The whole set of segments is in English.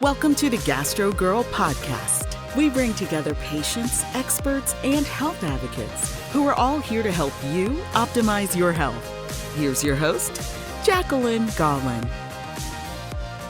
Welcome to the Gastro Girl podcast. We bring together patients, experts, and health advocates who are all here to help you optimize your health. Here's your host, Jacqueline Gollin.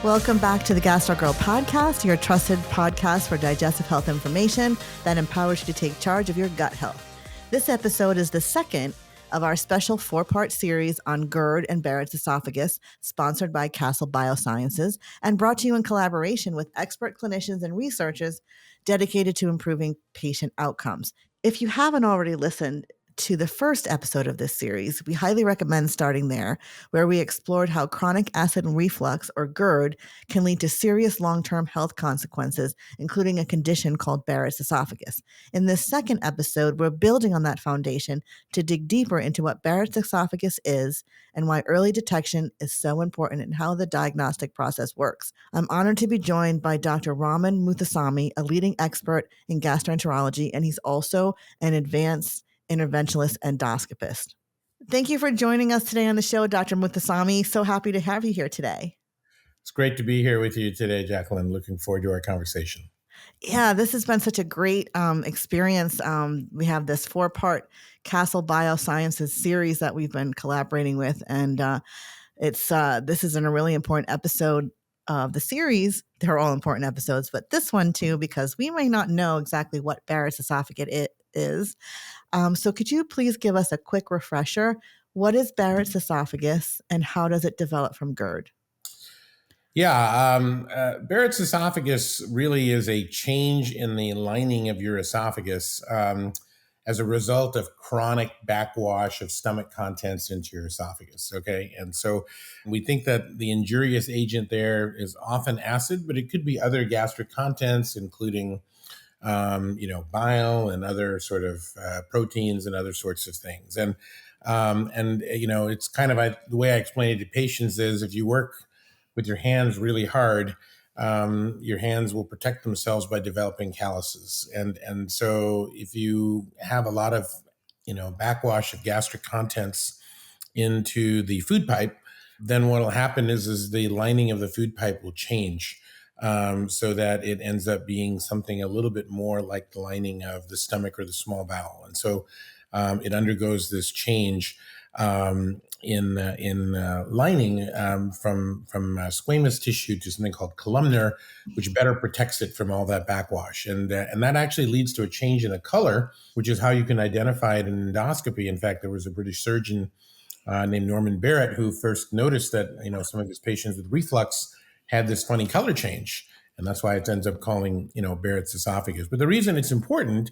Welcome back to the Gastro Girl podcast, your trusted podcast for digestive health information that empowers you to take charge of your gut health. This episode is the second of our special 4-part series on GERD and Barrett's esophagus, sponsored by Castle Biosciences and brought to you in collaboration with expert clinicians and researchers dedicated to improving patient outcomes. If you haven't already listened to the first episode of this series, we highly recommend starting there, where we explored how chronic acid reflux, or GERD, can lead to serious long-term health consequences, including a condition called Barrett's esophagus. In this second episode, we're building on that foundation to dig deeper into what Barrett's esophagus is and why early detection is so important and how the diagnostic process works. I'm honored to be joined by Dr. Raman Muthuswamy, a leading expert in gastroenterology, and he's also an advanced interventionalist endoscopist. Thank you for joining us today on the show, Dr. Muthuswamy. So happy to have you here today. It's great to be here with you today, Jacqueline. Looking forward to our conversation. Yeah, this has been such a great experience. We have this 4-part Castle Biosciences series that we've been collaborating with, and this is a really important episode of the series. They're all important episodes, but this one too, because we may not know exactly what Barrett's esophagus is. So could you please give us a quick refresher? What is Barrett's esophagus and how does it develop from GERD? Yeah, Barrett's esophagus really is a change in the lining of your esophagus as a result of chronic backwash of stomach contents into your esophagus, okay? And so we think that the injurious agent there is often acid, but it could be other gastric contents, including bile and other sort of proteins and other sorts of things. And it's kind of the way I explain it to patients is if you work with your hands really hard, your hands will protect themselves by developing calluses. And so if you have a lot of, backwash of gastric contents into the food pipe, then what will happen is the lining of the food pipe will change. So that it ends up being something a little bit more like the lining of the stomach or the small bowel. And so it undergoes this change in lining from squamous tissue to something called columnar, which better protects it from all that backwash. And that actually leads to a change in the color, which is how you can identify it in endoscopy. In fact, there was a British surgeon named Norman Barrett who first noticed that some of his patients with reflux had this funny color change. And that's why it ends up calling, Barrett's esophagus. But the reason it's important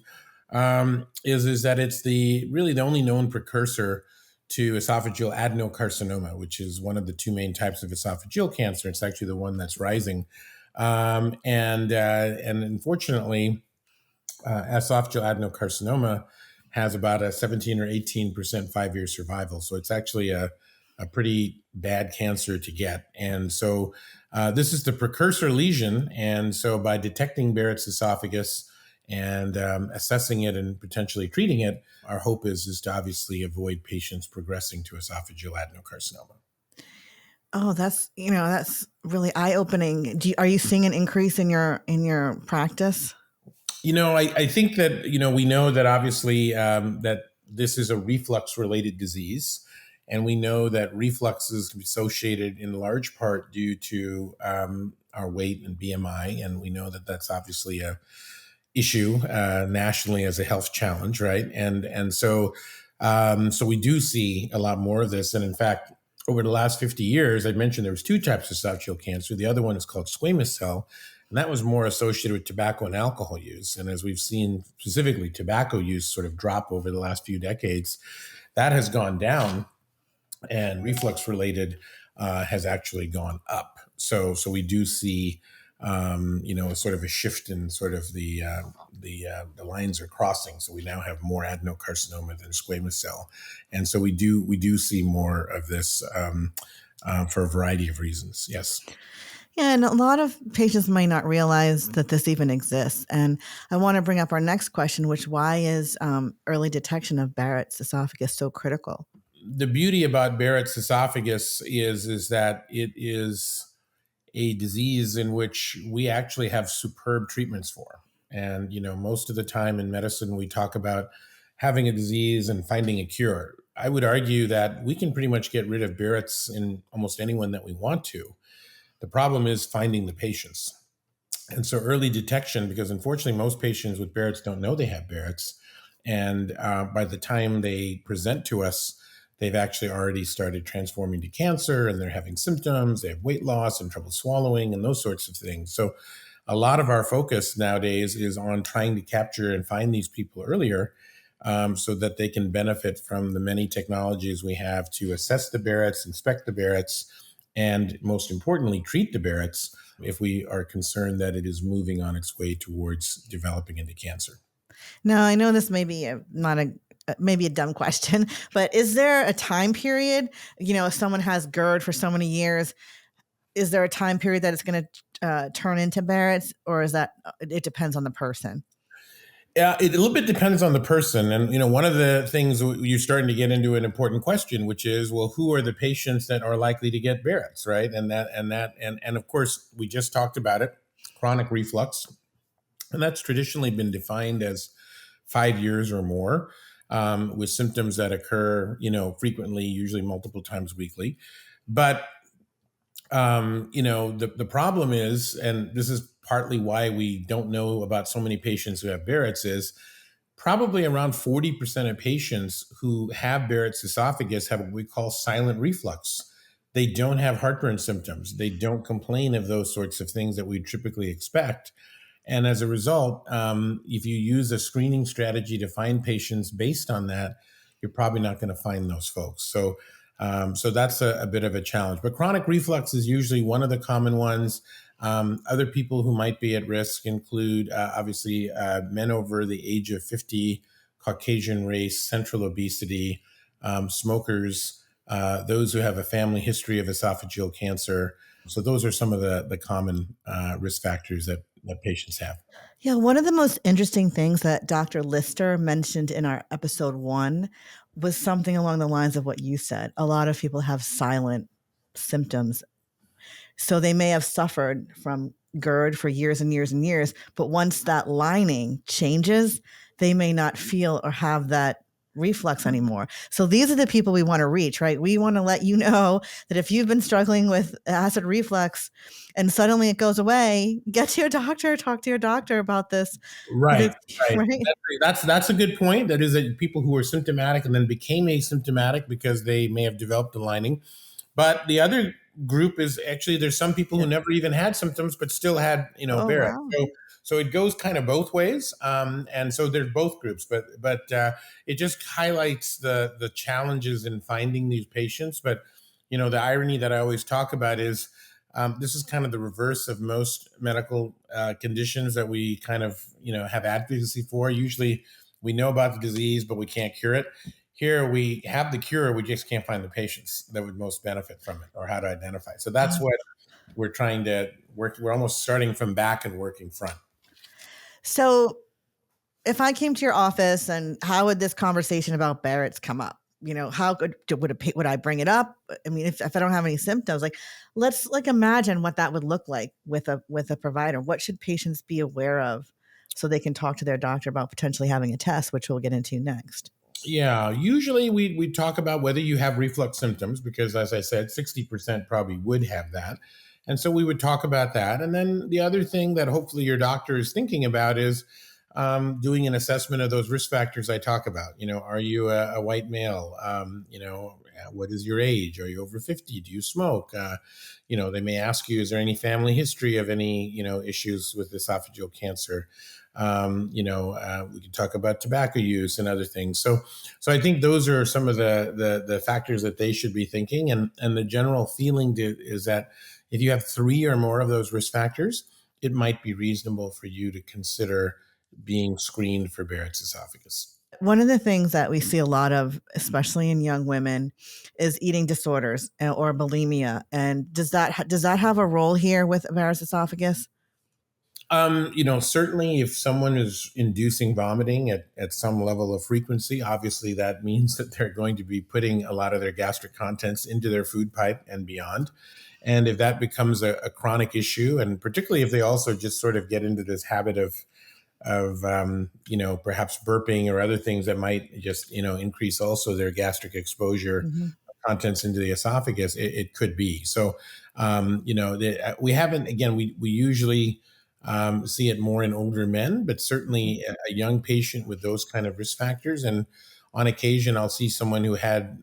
is that it's really the only known precursor to esophageal adenocarcinoma, which is one of the 2 main types of esophageal cancer. It's actually the one that's rising. And unfortunately, esophageal adenocarcinoma has about a 17 or 18% 5-year survival. So it's actually a pretty bad cancer to get. And so this is the precursor lesion. And so by detecting Barrett's esophagus and assessing it and potentially treating it, our hope is to obviously avoid patients progressing to esophageal adenocarcinoma. Oh, that's really eye-opening. Are you seeing an increase in your practice? I think that, we know that obviously that this is a reflux-related disease. And we know that reflux is associated in large part due to our weight and BMI. And we know that that's obviously a issue nationally as a health challenge, right? And so we do see a lot more of this. And in fact, over the last 50 years, I mentioned there was 2 types of esophageal cancer. The other one is called squamous cell. And that was more associated with tobacco and alcohol use. And as we've seen specifically tobacco use sort of drop over the last few decades, that has gone down. And reflux related has actually gone up. So we do see, sort of a shift in sort of the lines are crossing. So we now have more adenocarcinoma than squamous cell. And so we do see more of this for a variety of reasons. Yes. Yeah, and a lot of patients might not realize that this even exists. And I want to bring up our next question, why is early detection of Barrett's esophagus so critical? The beauty about Barrett's esophagus is that it is a disease in which we actually have superb treatments for. And, most of the time in medicine, we talk about having a disease and finding a cure. I would argue that we can pretty much get rid of Barrett's in almost anyone that we want to. The problem is finding the patients. And so early detection, because unfortunately most patients with Barrett's don't know they have Barrett's. And by the time they present to us, they've actually already started transforming to cancer, and they're having symptoms, they have weight loss and trouble swallowing and those sorts of things. So a lot of our focus nowadays is on trying to capture and find these people earlier, so that they can benefit from the many technologies we have to assess the Barrett's, inspect the Barrett's, and most importantly, treat the Barrett's if we are concerned that it is moving on its way towards developing into cancer. Now, I know this may be maybe a dumb question, but is there a time period? If someone has GERD for so many years, is there a time period that it's going to turn into Barrett's, or is that it depends on the person? Yeah, it a little bit depends on the person. And, one of the things you're starting to get into an important question, which is, well, who are the patients that are likely to get Barrett's, right? And of course, we just talked about it, chronic reflux. And that's traditionally been defined as 5 years or more, with symptoms that occur, frequently, usually multiple times weekly. But, the problem is, and this is partly why we don't know about so many patients who have Barrett's, is probably around 40% of patients who have Barrett's esophagus have what we call silent reflux. They don't have heartburn symptoms. They don't complain of those sorts of things that we typically expect. And as a result, if you use a screening strategy to find patients based on that, you're probably not going to find those folks. So that's a bit of a challenge. But chronic reflux is usually one of the common ones. Other people who might be at risk include, obviously, men over the age of 50, Caucasian race, central obesity, smokers, those who have a family history of esophageal cancer. So those are some of the common risk factors that patients have. Yeah, one of the most interesting things that Dr. Lister mentioned in our episode 1 was something along the lines of what you said. A lot of people have silent symptoms. So they may have suffered from GERD for years and years and years, but once that lining changes, they may not feel or have that reflux anymore. So these are the people we want to reach, right? We want to let you know that if you've been struggling with acid reflux and suddenly it goes away, get to your doctor, talk to your doctor about this. Right. Right. That's a good point. That is that people who are symptomatic and then became asymptomatic because they may have developed a lining. But the other group is actually, there's some people who never even had symptoms but still had, Barrett. Wow. So it goes kind of both ways, and so there's both groups. But it just highlights the challenges in finding these patients. But the irony that I always talk about is this is kind of the reverse of most medical conditions that we kind of have advocacy for. Usually, we know about the disease, but we can't cure it. Here we have the cure, we just can't find the patients that would most benefit from it or how to identify. So that's what we're trying to work. We're almost starting from back and working front. So if I came to your office, and how would this conversation about Barrett's come up? How would I bring it up? I mean, if I don't have any symptoms, let's imagine what that would look like with a provider. What should patients be aware of so they can talk to their doctor about potentially having a test, which we'll get into next? Yeah, usually we talk about whether you have reflux symptoms, because as I said, 60% probably would have that. And so we would talk about that. And then the other thing that hopefully your doctor is thinking about is doing an assessment of those risk factors I talk about. Are you a white male? What is your age? Are you over 50? Do you smoke? They may ask you, is there any family history of any, issues with esophageal cancer? We can talk about tobacco use and other things. So I think those are some of the factors that they should be thinking. And the general feeling is that if you have 3 or more of those risk factors, it might be reasonable for you to consider being screened for Barrett's esophagus. One of the things that we see a lot of, especially in young women, is eating disorders or bulimia. And does that have a role here with Barrett's esophagus? Certainly if someone is inducing vomiting at some level of frequency, obviously that means that they're going to be putting a lot of their gastric contents into their food pipe and beyond. And if that becomes a chronic issue, and particularly if they also just sort of get into this habit of perhaps burping or other things that might just, increase also their gastric exposure Hmm. contents into the esophagus, it could be. So, we haven't, again, we usually see it more in older men, but certainly a young patient with those kind of risk factors. And on occasion, I'll see someone who had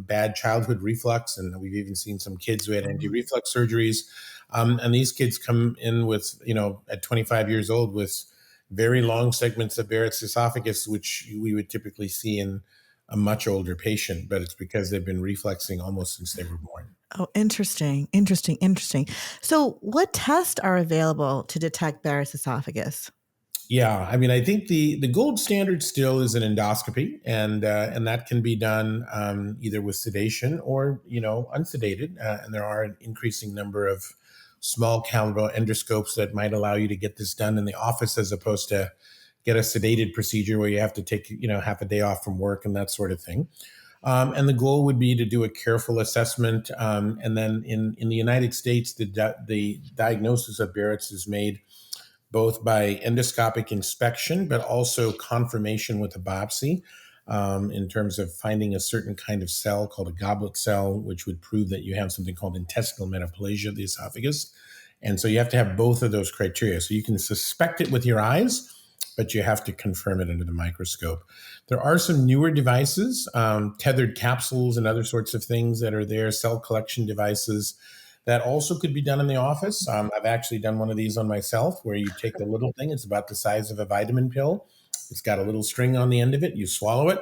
bad childhood reflux, and we've even seen some kids who had anti-reflux surgeries. And these kids come in with, at 25 years old with very long segments of Barrett's esophagus, which we would typically see in a much older patient, but it's because they've been refluxing almost since they were born. Oh, interesting, interesting, interesting. So what tests are available to detect Barrett's esophagus? Yeah, I mean, I think the gold standard still is an endoscopy, and that can be done either with sedation or unsedated. And there are an increasing number of small caliber endoscopes that might allow you to get this done in the office, as opposed to get a sedated procedure where you have to take half a day off from work and that sort of thing. And the goal would be to do a careful assessment, and then in the United States, the diagnosis of Barrett's is made both by endoscopic inspection, but also confirmation with a biopsy, in terms of finding a certain kind of cell called a goblet cell, which would prove that you have something called intestinal metaplasia of the esophagus. And so you have to have both of those criteria. So you can suspect it with your eyes, but you have to confirm it under the microscope. There are some newer devices, tethered capsules and other sorts of things that are there, cell collection devices that also could be done in the office. I've actually done one of these on myself, where you take a little thing, it's about the size of a vitamin pill. It's got a little string on the end of it. You swallow it,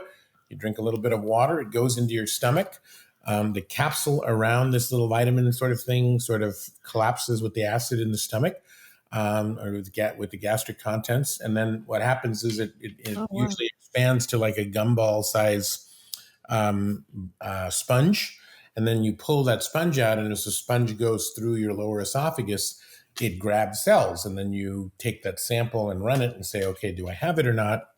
you drink a little bit of water, it goes into your stomach. The capsule around this little vitamin sort of thing sort of collapses with the acid in the stomach, or with the gastric contents. And then what happens is it Oh, wow. usually expands to like a gumball size sponge. And then you pull that sponge out, and as the sponge goes through your lower esophagus, it grabs cells. And then you take that sample and run it and say, okay, do I have it or not?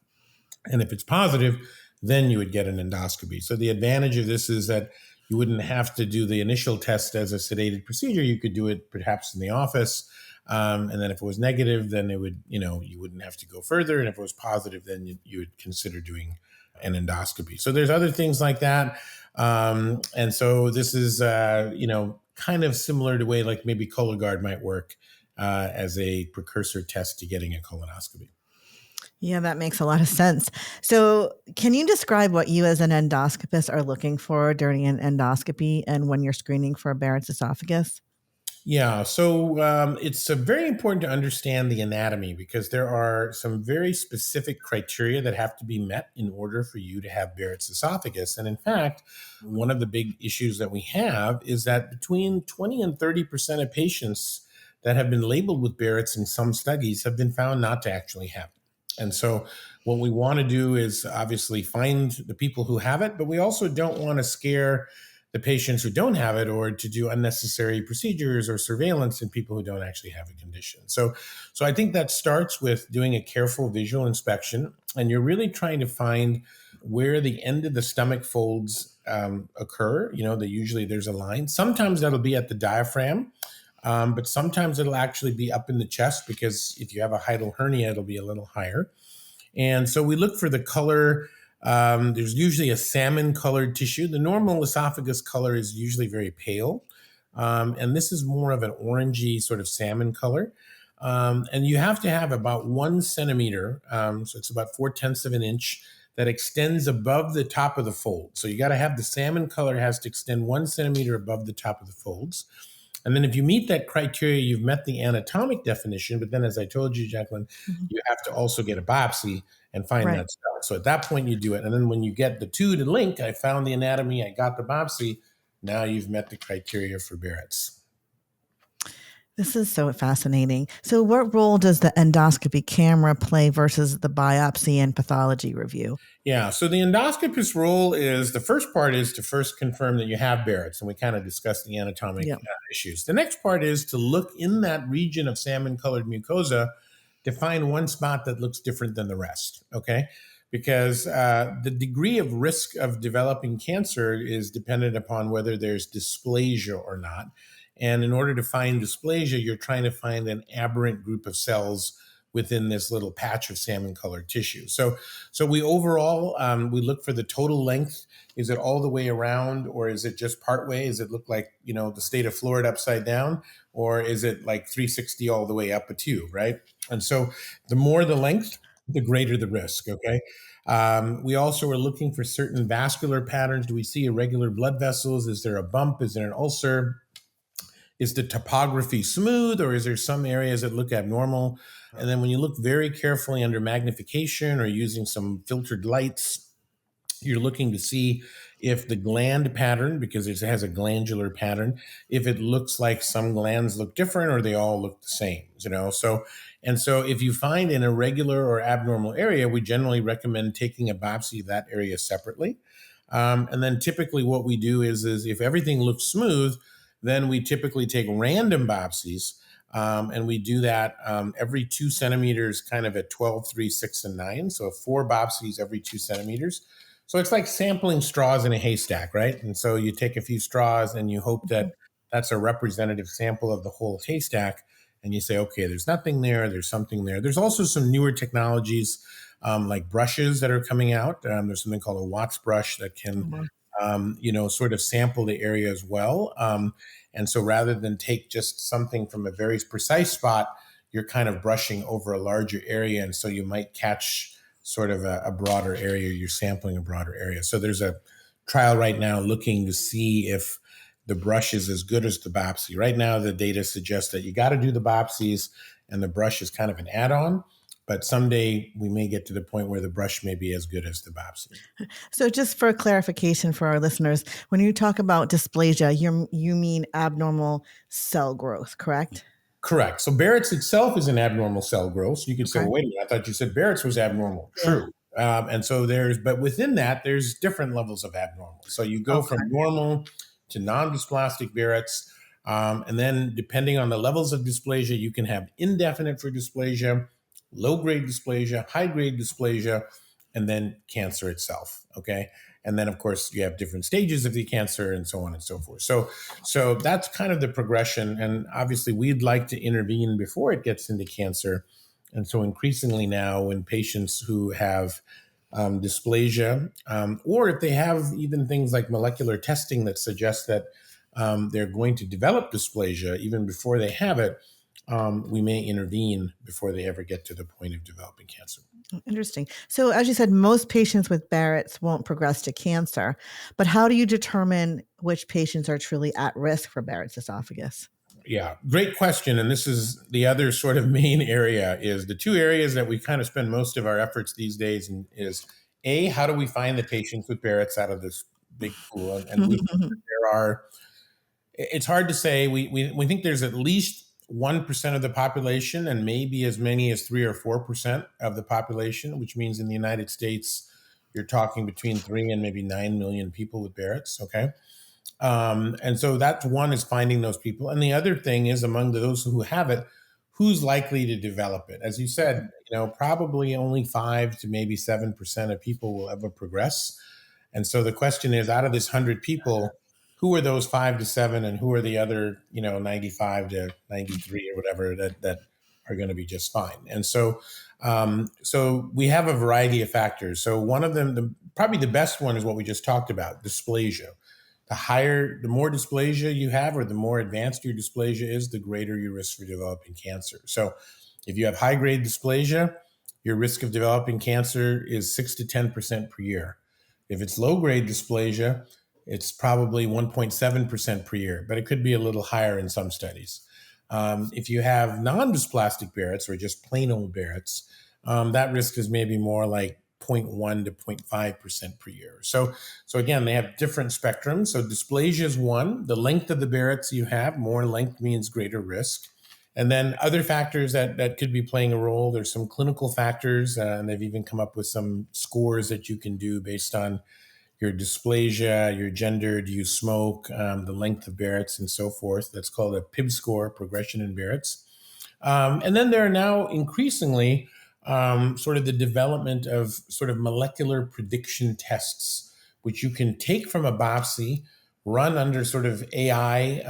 And if it's positive, then you would get an endoscopy. So the advantage of this is that you wouldn't have to do the initial test as a sedated procedure. You could do it perhaps in the office. And then if it was negative, then it would, you wouldn't have to go further. And if it was positive, then you would consider doing an endoscopy. So there's other things like that. And so this is, kind of similar to the way like maybe Cologuard might work as a precursor test to getting a colonoscopy. Yeah, that makes a lot of sense. So can you describe what you as an endoscopist are looking for during an endoscopy and when you're screening for Barrett's esophagus? Yeah, so it's very important to understand the anatomy, because there are some very specific criteria that have to be met in order for you to have Barrett's esophagus. And in fact, one of the big issues that we have is that between 20 and 30% of patients that have been labeled with Barrett's in some studies have been found not to actually have it. And so what we want to do is obviously find the people who have it, but we also don't want to scare the patients who don't have it, or to do unnecessary procedures or surveillance in people who don't actually have a condition. So I think that starts with doing a careful visual inspection, and you're really trying to find where the end of the stomach folds occur. Usually there's a line. Sometimes that'll be at the diaphragm, but sometimes it'll actually be up in the chest, because if you have a hiatal hernia, it'll be a little higher. And so we look for the color. There's usually a salmon colored tissue. The normal esophagus color is usually very pale. And this is more of an orangey sort of salmon color. And you have to have about 1 centimeter, so it's about 4/10 of an inch, that extends above the top of the fold. So you got to have the salmon color has to extend 1 centimeter above the top of the folds. And then if you meet that criteria, you've met the anatomic definition. But then, as I told you, Jacqueline, you have to also get a biopsy and find Right. that cell. So at that point, you do it. And then when you get the two to link, I found the anatomy, I got the biopsy, now you've met the criteria for Barrett's. This is so fascinating. So what role does the endoscopy camera play versus the biopsy and pathology review? Yeah, so the endoscopist's role is, the first part is to first confirm that you have Barrett's, and we kind of discussed the anatomic issues. The next part is to look in that region of salmon-colored mucosa to find one spot that looks different than the rest, okay? Because the degree of risk of developing cancer is dependent upon whether there's dysplasia or not. And in order to find dysplasia, you're trying to find an aberrant group of cells within this little patch of salmon colored tissue. So we overall, we look for the total length. Is it all the way around, or is it just part way? Does it look like, the state of Florida upside down, or is it like 360 all the way up a tube, right? And so the more the length, the greater the risk, okay? We also are looking for certain vascular patterns. Do we see irregular blood vessels? Is there a bump? Is there an ulcer? Is the topography smooth, or is there some areas that look abnormal? And then when you look very carefully under magnification or using some filtered lights, you're looking to see if the gland pattern, because it has a glandular pattern, if it looks like some glands look different or they all look the same, So if you find an irregular or abnormal area, we generally recommend taking a biopsy of that area separately. And then typically what we do is if everything looks smooth, then we typically take random biopsies, and we do that every 2 centimeters, kind of at 12, 3, 6, and 9. So 4 biopsies every 2 centimeters. So it's like sampling straws in a haystack, right? And so you take a few straws and you hope that that's a representative sample of the whole haystack. And you say, okay, there's nothing there. There's something there. There's also some newer technologies like brushes that are coming out. There's something called a Watts brush that can sort of sample the area as well. And so rather than take just something from a very precise spot, you're kind of brushing over a larger area. And so you might catch sort of a broader area. You're sampling a broader area. So there's a trial right now looking to see if the brush is as good as the biopsy. Right now, the data suggests that you got to do the biopsies and the brush is kind of an add-on. But someday we may get to the point where the brush may be as good as the biopsy. So just for clarification for our listeners, when you talk about dysplasia, you mean abnormal cell growth, correct? Correct. So Barrett's itself is an abnormal cell growth. So you could say, well, wait a minute, I thought you said Barrett's was abnormal. Yeah. True. And so but within that, there's different levels of abnormal. So you go from normal to non-dysplastic Barrett's. And then depending on the levels of dysplasia, you can have indefinite for dysplasia, low-grade dysplasia, high-grade dysplasia, and then cancer itself, okay? And then, of course, you have different stages of the cancer and so on and so forth. So that's kind of the progression. And obviously, we'd like to intervene before it gets into cancer. And so increasingly now, when patients who have dysplasia, or if they have even things like molecular testing that suggests that they're going to develop dysplasia even before they have it, we may intervene before they ever get to the point of developing cancer. Interesting. So as you said, most patients with Barrett's won't progress to cancer, but how do you determine which patients are truly at risk for Barrett's esophagus? Yeah, great question. And this is the other sort of main area is the 2 areas that we kind of spend most of our efforts these days is A, how do we find the patients with Barrett's out of this big pool? And it's hard to say. We think there's at least 1% of the population and maybe as many as 3 or 4% of the population, which means in the United States, you're talking between 3 and maybe 9 million people with Barrett's, okay? And so that's one is finding those people. And the other thing is among those who have it, who's likely to develop it? As you said, probably only 5 to maybe 7% of people will ever progress. And so the question is, out of this 100 people, who are those 5 to 7 and who are the other, 95 to 93 or whatever that are going to be just fine? And so we have a variety of factors. So one of them, probably the best one is what we just talked about, dysplasia. The more dysplasia you have or the more advanced your dysplasia is, the greater your risk for developing cancer. So if you have high-grade dysplasia, your risk of developing cancer is 6 to 10% per year. If it's low-grade dysplasia, it's probably 1.7% per year, but it could be a little higher in some studies. If you have non-dysplastic Barrett's or just plain old Barrett's, that risk is maybe more like 0.1 to 0.5% per year. So again, they have different spectrums. So dysplasia is one. The length of the Barrett's you have, more length means greater risk. And then other factors that could be playing a role, there's some clinical factors, and they've even come up with some scores that you can do based on your dysplasia, your gender, do you smoke, the length of Barrett's and so forth. That's called a PIB score, progression in Barrett's. And then there are now increasingly sort of the development of sort of molecular prediction tests, which you can take from a biopsy, run under sort of AI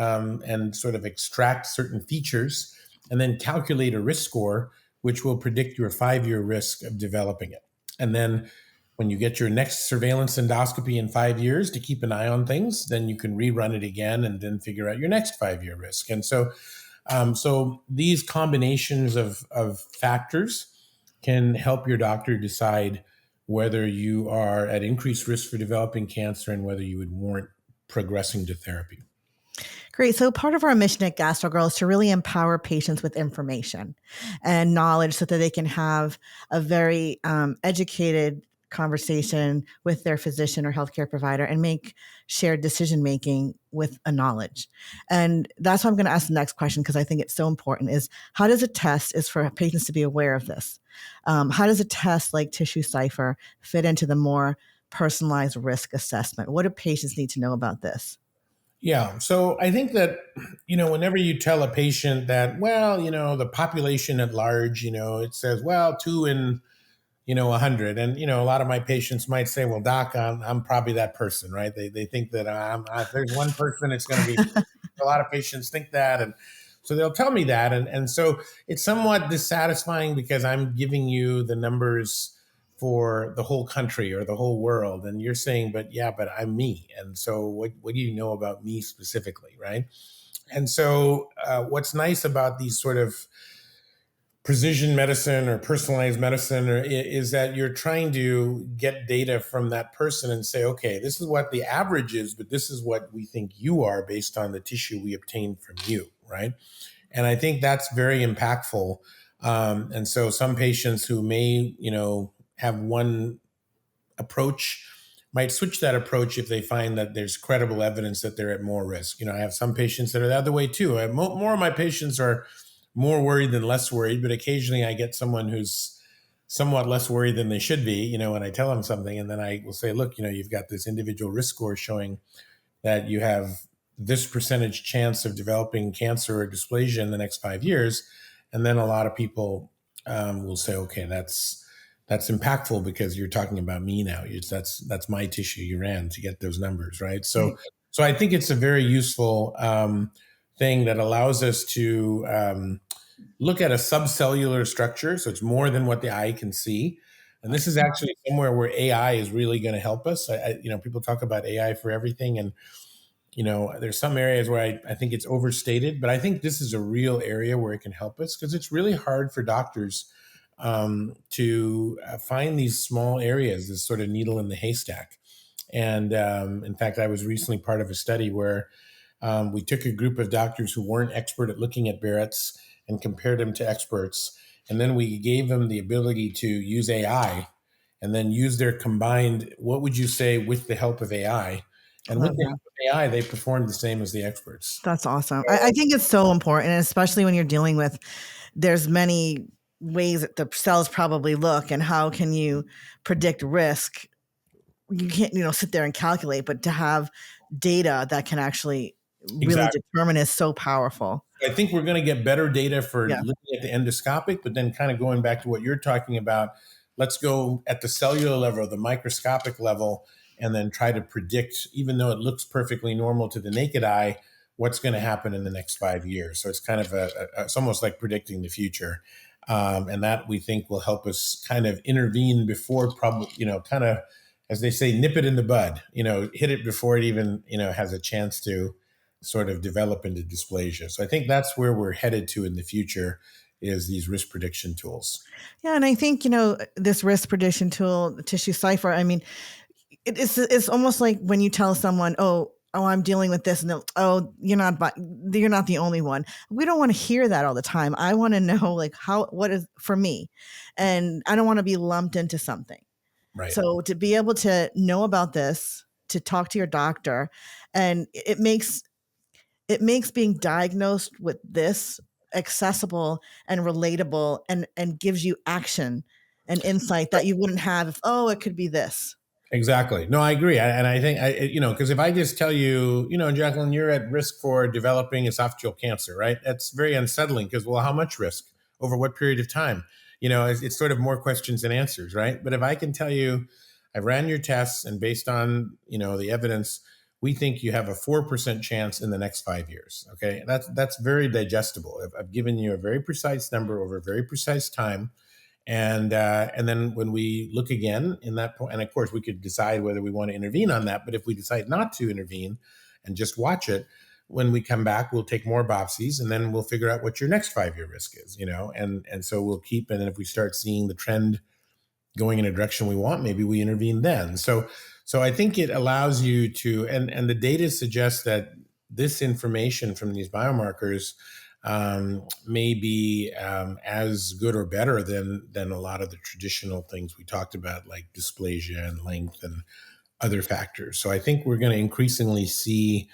and sort of extract certain features and then calculate a risk score, which will predict your 5-year risk of developing it. And then when you get your next surveillance endoscopy in 5 years to keep an eye on things, then you can rerun it again and then figure out your next 5-year risk. And so these combinations of factors can help your doctor decide whether you are at increased risk for developing cancer and whether you would warrant progressing to therapy. Great. So part of our mission at GastroGirl is to really empower patients with information and knowledge so that they can have a very educated conversation with their physician or healthcare provider and make shared decision making with a knowledge. And that's why I'm going to ask the next question, because I think it's so important, is how does a test is for patients to be aware of this? How does a test like TissueCypher fit into the more personalized risk assessment? What do patients need to know about this? Yeah. So I think that, whenever you tell a patient that, well, the population at large, it says, well, 2 in, 100. And, a lot of my patients might say, well, doc, I'm probably that person, right? They think that if there's one person, it's going to be, a lot of patients think that. And so they'll tell me that. And so it's somewhat dissatisfying because I'm giving you the numbers for the whole country or the whole world. And you're saying, but I'm me. And so what do you know about me specifically, right? And so what's nice about these sort of precision medicine or personalized medicine is that you're trying to get data from that person and say, okay, this is what the average is, but this is what we think you are based on the tissue we obtained from you, right? And I think that's very impactful. And so some patients who may, have one approach might switch that approach if they find that there's credible evidence that they're at more risk. I have some patients that are the other way too. More of my patients are more worried than less worried, but occasionally I get someone who's somewhat less worried than they should be, when I tell them something. And then I will say, look, you've got this individual risk score showing that you have this percentage chance of developing cancer or dysplasia in the next 5 years. And then a lot of people will say, okay, that's impactful because you're talking about me now. That's my tissue you ran to get those numbers, right? So I think it's a very useful thing that allows us to look at a subcellular structure. So it's more than what the eye can see. And this is actually somewhere where AI is really going to help us. People talk about AI for everything. And, there's some areas where I think it's overstated, but I think this is a real area where it can help us because it's really hard for doctors to find these small areas, this sort of needle in the haystack. And in fact, I was recently part of a study where we took a group of doctors who weren't expert at looking at Barrett's and compared them to experts. And then we gave them the ability to use AI and then use their combined, what would you say, with the help of AI. And with the help of AI, they performed the same as the experts. That's awesome. I think it's so important, especially when you're dealing with, there's many ways that the cells probably look and how can you predict risk. You can't, sit there and calculate, but to have data that can actually really determine is so powerful. I think we're going to get better data for looking at the endoscopic, but then kind of going back to what you're talking about, let's go at the cellular level, the microscopic level, and then try to predict, even though it looks perfectly normal to the naked eye, what's going to happen in the next 5 years. So it's kind of it's almost like predicting the future. And that we think will help us kind of intervene before kind of, as they say, nip it in the bud, hit it before it even, has a chance to sort of develop into dysplasia. So I think that's where we're headed to in the future is these risk prediction tools. Yeah. And I think, this risk prediction tool, TissueCypher, I mean, it's almost like when you tell someone, oh, I'm dealing with this. And you're not the only one. We don't want to hear that all the time. I want to know what is for me, and I don't want to be lumped into something. Right. So to be able to know about this, to talk to your doctor, and it makes being diagnosed with this accessible and relatable and gives you action and insight that you wouldn't have if, it could be this. Exactly. No, I agree. And I think, because if I just tell you, Jacqueline, you're at risk for developing esophageal cancer, right? That's very unsettling because, well, how much risk? Over what period of time? It's sort of more questions than answers, right? But if I can tell you, I ran your tests and based on, the evidence, we think you have a 4% chance in the next 5 years. Okay, that's very digestible. I've given you a very precise number over a very precise time, and then when we look again in that point, and of course we could decide whether we want to intervene on that. But if we decide not to intervene and just watch it, when we come back, we'll take more biopsies, and then we'll figure out what your next 5-year risk is. And so we'll keep. And then if we start seeing the trend going in a direction we want, maybe we intervene then. So I think it allows you to, and the data suggests that this information from these biomarkers may be as good or better than a lot of the traditional things we talked about, like dysplasia and length and other factors. So I think we're going to increasingly see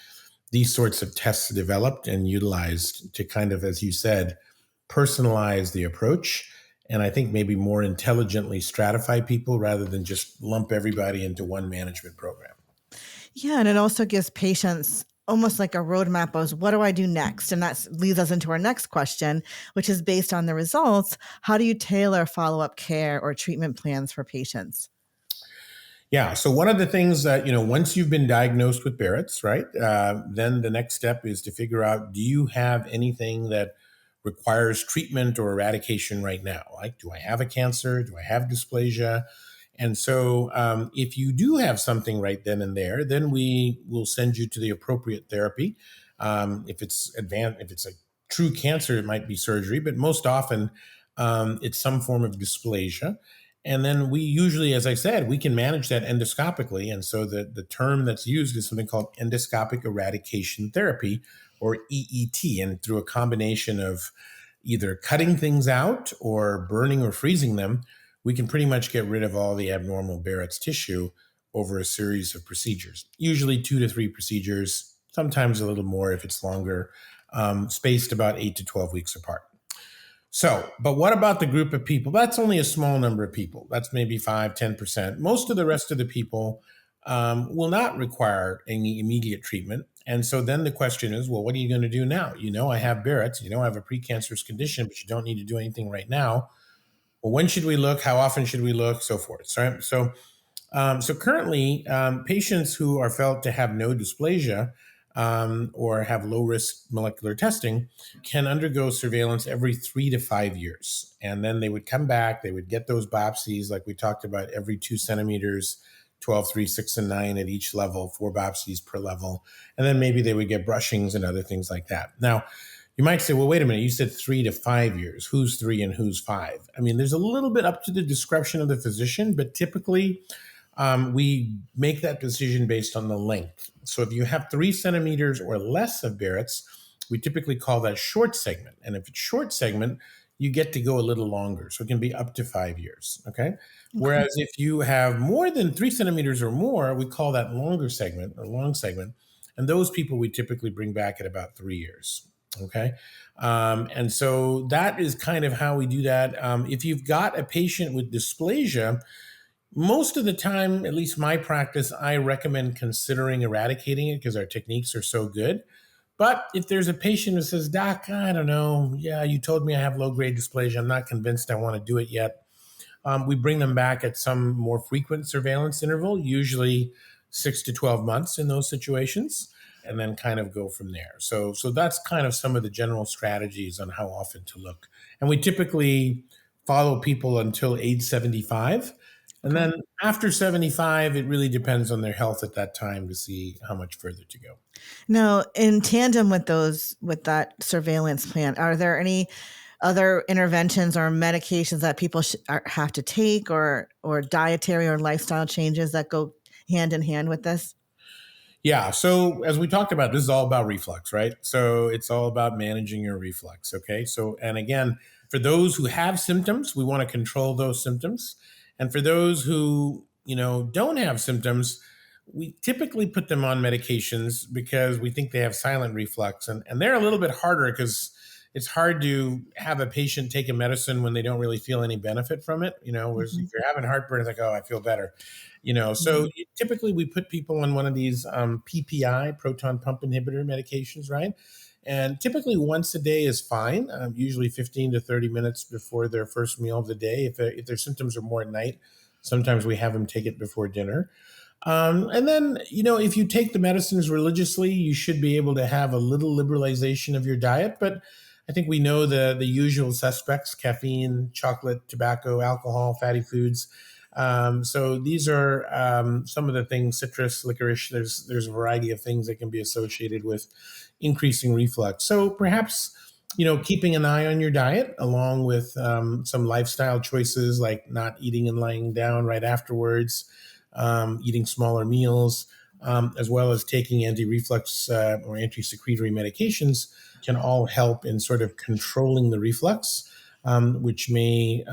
these sorts of tests developed and utilized to kind of, as you said, personalize the approach. And I think maybe more intelligently stratify people rather than just lump everybody into one management program. Yeah. And it also gives patients almost like a roadmap of what do I do next? And that leads us into our next question, which is based on the results. How do you tailor follow-up care or treatment plans for patients? Yeah. So one of the things that, once you've been diagnosed with Barrett's, right, then the next step is to figure out, do you have anything that requires treatment or eradication right now? Like, do I have a cancer? Do I have dysplasia? And so if you do have something right then and there, then we will send you to the appropriate therapy. If it's advanced, if it's a true cancer, it might be surgery, but most often it's some form of dysplasia. And then we usually, as I said, we can manage that endoscopically. And so the term that's used is something called endoscopic eradication therapy, or EET. And through a combination of either cutting things out or burning or freezing them, we can pretty much get rid of all the abnormal Barrett's tissue over a series of procedures, usually 2 to 3 procedures, sometimes a little more if it's longer, spaced about 8 to 12 weeks apart. So, but what about the group of people? That's only a small number of people. That's maybe 5-10%. Most of the rest of the people will not require any immediate treatment. And so then the question is, well, what are you going to do now? I have Barrett's, I have a precancerous condition, but you don't need to do anything right now. Well, when should we look? How often should we look? So forth. Right? So currently, patients who are felt to have no dysplasia or have low risk molecular testing can undergo surveillance every 3 to 5 years. And then they would come back, they would get those biopsies, like we talked about, every 2 centimeters, 12, 3, 6, and 9 at each level, 4 biopsies per level. And then maybe they would get brushings and other things like that. Now, you might say, well, wait a minute, you said 3 to 5 years. Who's 3 and who's 5? I mean, there's a little bit up to the discretion of the physician, but typically we make that decision based on the length. So if you have 3 centimeters or less of Barrett's, we typically call that short segment. And if it's short segment, you get to go a little longer. So it can be up to 5 years. Okay. Whereas if you have more than 3 centimeters or more, we call that longer segment or long segment. And those people we typically bring back at about 3 years. Okay. And so that is kind of how we do that. If you've got a patient with dysplasia, most of the time, at least my practice, I recommend considering eradicating it because our techniques are so good. But if there's a patient who says, Doc, I don't know, yeah, you told me I have low-grade dysplasia, I'm not convinced I want to do it yet, we bring them back at some more frequent surveillance interval, usually 6 to 12 months in those situations, and then kind of go from there. So that's kind of some of the general strategies on how often to look. And we typically follow people until age 75. And then after 75, it really depends on their health at that time to see how much further to go. Now, in tandem with that surveillance plan, are there any other interventions or medications that people have to take, or dietary or lifestyle changes that go hand in hand with this? Yeah. So as we talked about, this is all about reflux, right? So it's all about managing your reflux. Okay. So, and again, for those who have symptoms, we want to control those symptoms. And for those who, don't have symptoms, we typically put them on medications because we think they have silent reflux. And they're a little bit harder because it's hard to have a patient take a medicine when they don't really feel any benefit from it. Whereas if you're having heartburn, it's like, oh, I feel better. So typically we put people on one of these PPI, proton pump inhibitor medications, right? And typically once a day is fine, usually 15 to 30 minutes before their first meal of the day. If their symptoms are more at night, sometimes we have them take it before dinner. And then, if you take the medicines religiously, you should be able to have a little liberalization of your diet. But I think we know the usual suspects: caffeine, chocolate, tobacco, alcohol, fatty foods. So these are some of the things: citrus, licorice. There's a variety of things that can be associated with increasing reflux. So perhaps keeping an eye on your diet, along with some lifestyle choices like not eating and lying down right afterwards, eating smaller meals, as well as taking anti-reflux or anti-secretory medications, can all help in sort of controlling the reflux, which may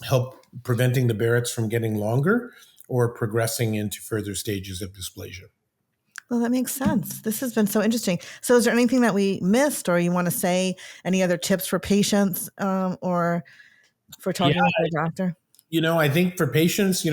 help preventing the Barrett's from getting longer or progressing into further stages of dysplasia. Well, that makes sense. This has been so interesting. So is there anything that we missed, or you want to say any other tips for patients or for talking with their doctor? I think for patients,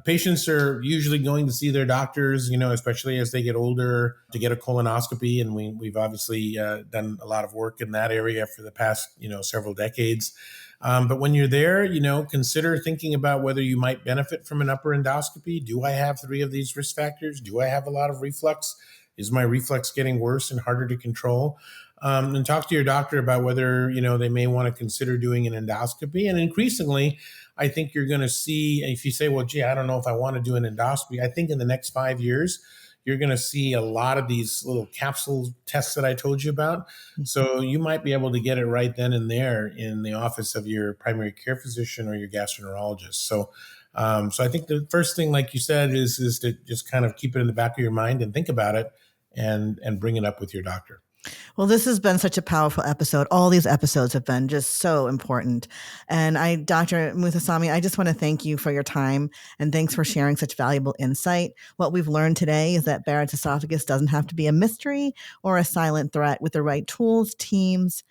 patients are usually going to see their doctors, especially as they get older, to get a colonoscopy. And we've obviously done a lot of work in that area for the past, several decades. But when you're there, consider thinking about whether you might benefit from an upper endoscopy. Do I have 3 of these risk factors? Do I have a lot of reflux? Is my reflux getting worse and harder to control? And talk to your doctor about whether, they may want to consider doing an endoscopy. And increasingly, I think you're going to see, if you say, well, gee, I don't know if I want to do an endoscopy. I think in the next 5 years, you're going to see a lot of these little capsule tests that I told you about. So you might be able to get it right then and there in the office of your primary care physician or your gastroenterologist. So I think the first thing, like you said, is to just kind of keep it in the back of your mind and think about it and bring it up with your doctor. Well, this has been such a powerful episode. All these episodes have been just so important. And Dr. Muthuswamy, I just want to thank you for your time and thanks for sharing such valuable insight. What we've learned today is that Barrett's esophagus doesn't have to be a mystery or a silent threat. With the right tools, teams,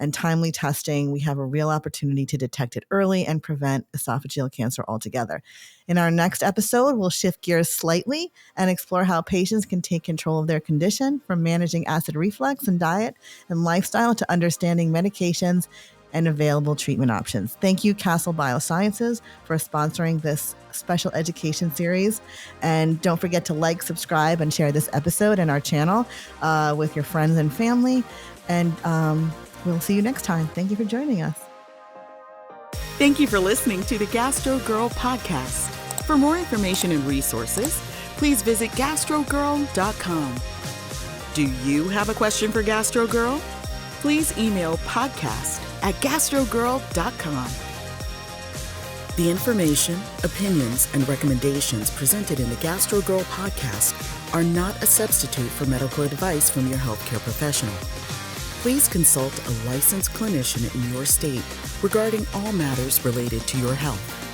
and timely testing, we have a real opportunity to detect it early and prevent esophageal cancer altogether. In our next episode, we'll shift gears slightly and explore how patients can take control of their condition, from managing acid reflux and diet and lifestyle to understanding medications and available treatment options. Thank you, Castle Biosciences, for sponsoring this special education series. And don't forget to like, subscribe, and share this episode and our channel with your friends and family. And we'll see you next time. Thank you for joining us. Thank you for listening to the Gastro Girl podcast. For more information and resources, please visit gastrogirl.com. Do you have a question for Gastro Girl? Please email podcast@gastrogirl.com. The information, opinions, and recommendations presented in the Gastro Girl podcast are not a substitute for medical advice from your healthcare professional. Please consult a licensed clinician in your state regarding all matters related to your health.